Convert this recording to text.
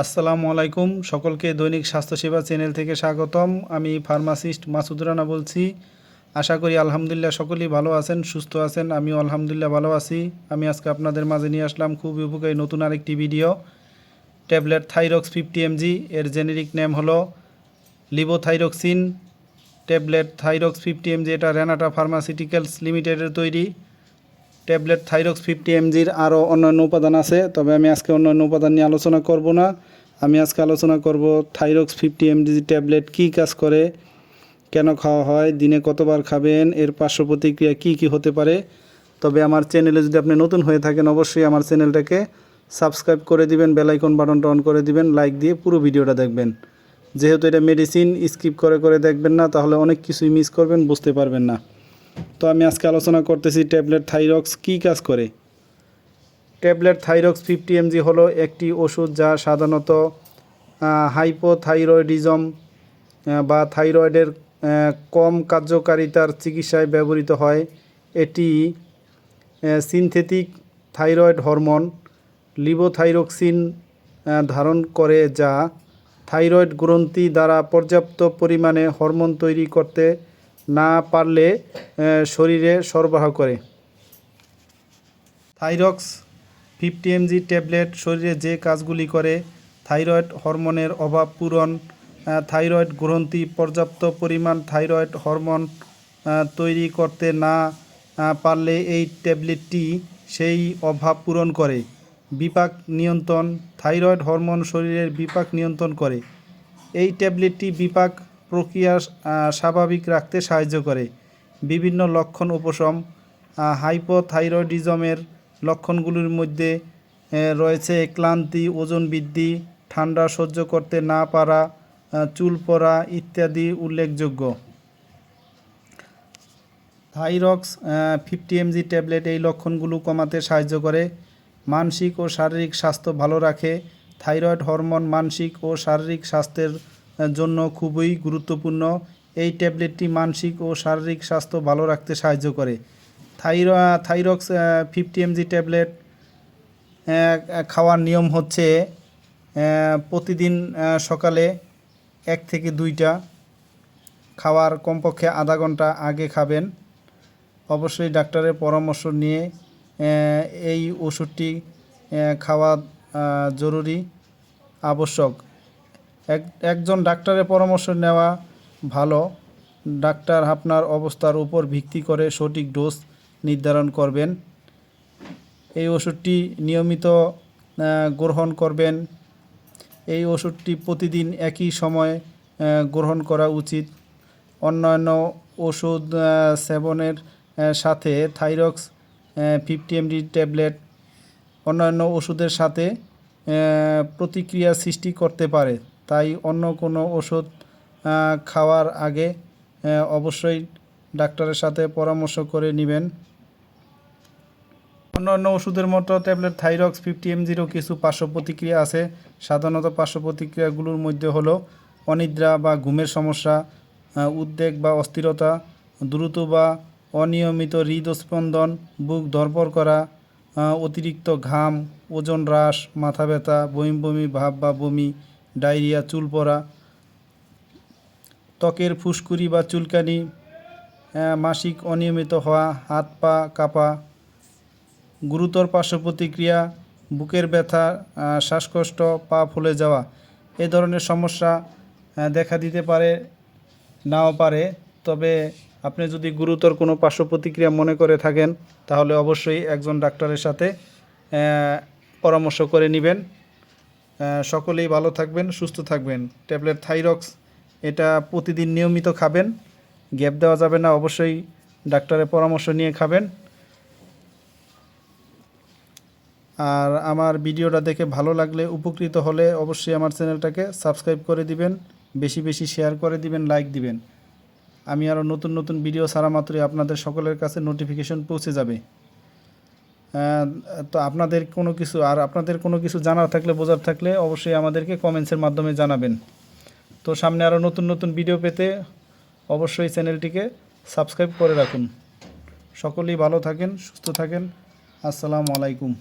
আসসালামু আলাইকুম। সকলকে দৈনিক স্বাস্থ্যসেবা চ্যানেল থেকে স্বাগতম। আমি ফার্মাসিস্ট মাসুদ রানা বলছি। আশা করি আলহামদুলিল্লাহ সকলেই ভালো আছেন, সুস্থ আছেন। আমিও আলহামদুলিল্লাহ ভালো আছি। আমি আজকে আপনাদের মাঝে নিয়ে আসলাম খুবই উপকারী নতুন আরেকটি ভিডিও। ট্যাবলেট থাইরক্স 50 mg, এর জেনেরিক নেম হলো লিভোথাইরক্সিন। ট্যাবলেট থাইরক্স 50 mg এটা রেনাটা ফার্মাসিউটিক্যালস লিমিটেডের তৈরি। ট্যাবলেট থাইরক্স 50 mg আরও অন্যান্য উপাদান আছে, তবে আমি আজকে অন্যান্য উপাদান নিয়ে আলোচনা করব না। আমি আজকে আলোচনা করব থাইরক্স 50 mg ট্যাবলেট কী কাজ করে, কেন খাওয়া হয়, দিনে কতবার খাবেন, এর পার্শ্ব প্রতিক্রিয়া কী কী হতে পারে। তবে আমার চ্যানেলে যদি আপনি নতুন হয়ে থাকেন অবশ্যই আমার চ্যানেলটাকে সাবস্ক্রাইব করে দিবেন, বেল আইকন বাটনটা অন করে দিবেন, লাইক দিয়ে পুরো ভিডিওটা দেখবেন। যেহেতু এটা মেডিসিন, স্কিপ করে করে দেখবেন না, তাহলে অনেক কিছুই মিস করবেন, বুঝতে পারবেন না। তো আমি আজকে আলোচনা করতেছি ট্যাবলেট থাইরক্স কী কাজ করে। ট্যাবলেট থাইরক্স 50 mg হলো একটি ওষুধ যা সাধারণত হাইপোথাইরয়েডিজম বা থাইরয়েডের কম কার্যকারিতার চিকিৎসায় ব্যবহৃত হয়। এটি সিনথেটিক থাইরয়েড হরমোন লিভোথাইরক্সিন ধারণ করে, যা থাইরয়েড গ্রন্থি দ্বারা পর্যাপ্ত পরিমাণে হরমোন তৈরি করতে না পারলে শরীরে সরবরাহ করে। থাইরক্স 50 mg ট্যাবলেট শরীরে যে কাজগুলি করে: থাইরয়েড হরমোনের অভাব পূরণ, থাইরয়েড গ্রন্থি পর্যাপ্ত পরিমাণ থাইরয়েড হরমোন তৈরি করতে না পারলে এই ট্যাবলেটটি সেই অভাব পূরণ করে। বিপাক নিয়ন্ত্রণ, থাইরয়েড হরমোন শরীরের বিপাক নিয়ন্ত্রণ করে। এই ট্যাবলেটটি বিপাক প্রক্রিয়া স্বাভাবিক রাখতে সাহায্য করে। বিভিন্ন লক্ষণ উপশম, হাইপোথাইরয়েডিজমের লক্ষণগুলির মধ্যে রয়েছে ক্লান্তি, ওজন বৃদ্ধি, ঠান্ডা সহ্য করতে না পারা, চুল পড়া ইত্যাদি উল্লেখযোগ্য। থাইরক্স 50 mg ট্যাবলেট এই লক্ষণগুলো কমাতে সাহায্য করে। মানসিক ও শারীরিক স্বাস্থ্য ভালো রাখে। থাইরয়েড হরমোন মানসিক ও শারীরিক স্বাস্থ্যের জন্য খুবই গুরুত্বপূর্ণ। এই ট্যাবলেটটি মানসিক ও শারীরিক স্বাস্থ্য ভালো রাখতে সাহায্য করে। থাইরক্স 50 mg ট্যাবলেট খাওয়ার নিয়ম হচ্ছে প্রতিদিন সকালে 1 থেকে 2টা, খাওয়ার কমপক্ষে আধা ঘন্টা আগে খাবেন। অবশ্যই ডাক্তারের পরামর্শ নিয়ে এই ওষুধটি খাওয়া জরুরি, আবশ্যক। একজন ডাক্তারের পরামর্শ নেওয়া ভালো। ডাক্তার আপনার অবস্থার উপর ভিত্তি করে সঠিক ডোজ নির্ধারণ করবেন। এই ওষুধটি নিয়মিত গ্রহণ করবেন। এই ওষুধটি প্রতিদিন একই সময়ে গ্রহণ করা উচিত। অন্যান্য ওষুধ সেবনের সাথে থাইরক্স 50 mg ট্যাবলেট অন্যান্য ওষুধের সাথে প্রতিক্রিয়া সৃষ্টি করতে পারে, তাই অন্য কোনো ওষুধ খাওয়ার আগে অবশ্যই ডাক্তারের সাথে পরামর্শ করে নেবেন। অন্যান্য ওষুধের মতো ট্যাবলেট থাইরক্স 50 mgরও কিছু পার্শ্ব প্রতিক্রিয়া আছে। সাধারণত পার্শ্ব প্রতিক্রিয়াগুলোর মধ্যে হলো অনিদ্রা বা ঘুমের সমস্যা, উদ্বেগ বা অস্থিরতা, দ্রুত বা অনিয়মিত হৃদস্পন্দন, বুক ধড়ফড় করা, অতিরিক্ত ঘাম, ওজন হ্রাস, মাথা ব্যথা, বমি বমি ভাব বা বমি, ডায়রিয়া, চুল পড়া, ত্বকের ফুসকুড়ি বা চুলকানি, মাসিক অনিয়মিত হওয়া, হাত পা কাঁপা। গুরুতর পার্শ্ব প্রতিক্রিয়া: বুকের ব্যথা, শ্বাসকষ্ট, পা ফুলে যাওয়া। এ ধরনের সমস্যা দেখা দিতে পারে, নাও পারে। তবে আপনি যদি গুরুতর কোনো পার্শ্ব প্রতিক্রিয়া মনে করে থাকেন তাহলে অবশ্যই একজন ডাক্তারের সাথে পরামর্শ করে নেবেন। সকলেই ভালো থাকবেন, সুস্থ থাকবেন। ট্যাবলেট থাইরক্স এটা প্রতিদিন নিয়মিত খাবেন, গ্যাপ দেওয়া যাবে না। অবশ্যই ডাক্তারের পরামর্শ নিয়ে খাবেন। আর আমার ভিডিওটা দেখে ভালো লাগলে, উপকৃত হলে অবশ্যই আমার চ্যানেলটাকে সাবস্ক্রাইব করে দিবেন, বেশি বেশি শেয়ার করে দিবেন, লাইক দিবেন। আমি আরও নতুন নতুন ভিডিও ছাড়া মাত্রই আপনাদের সকলের কাছে নোটিফিকেশন পৌঁছে যাবে। তো আপনাদের কোনো কিছু জানার থাকলে, বোঝার থাকলে অবশ্যই আমাদেরকে কমেন্টসের মাধ্যমে জানাবেন। তো সামনে আরও নতুন নতুন ভিডিও পেতে অবশ্যই চ্যানেলটিকে সাবস্ক্রাইব করে রাখুন। সকলেই ভালো থাকেন, সুস্থ থাকেন। আসসালামু আলাইকুম।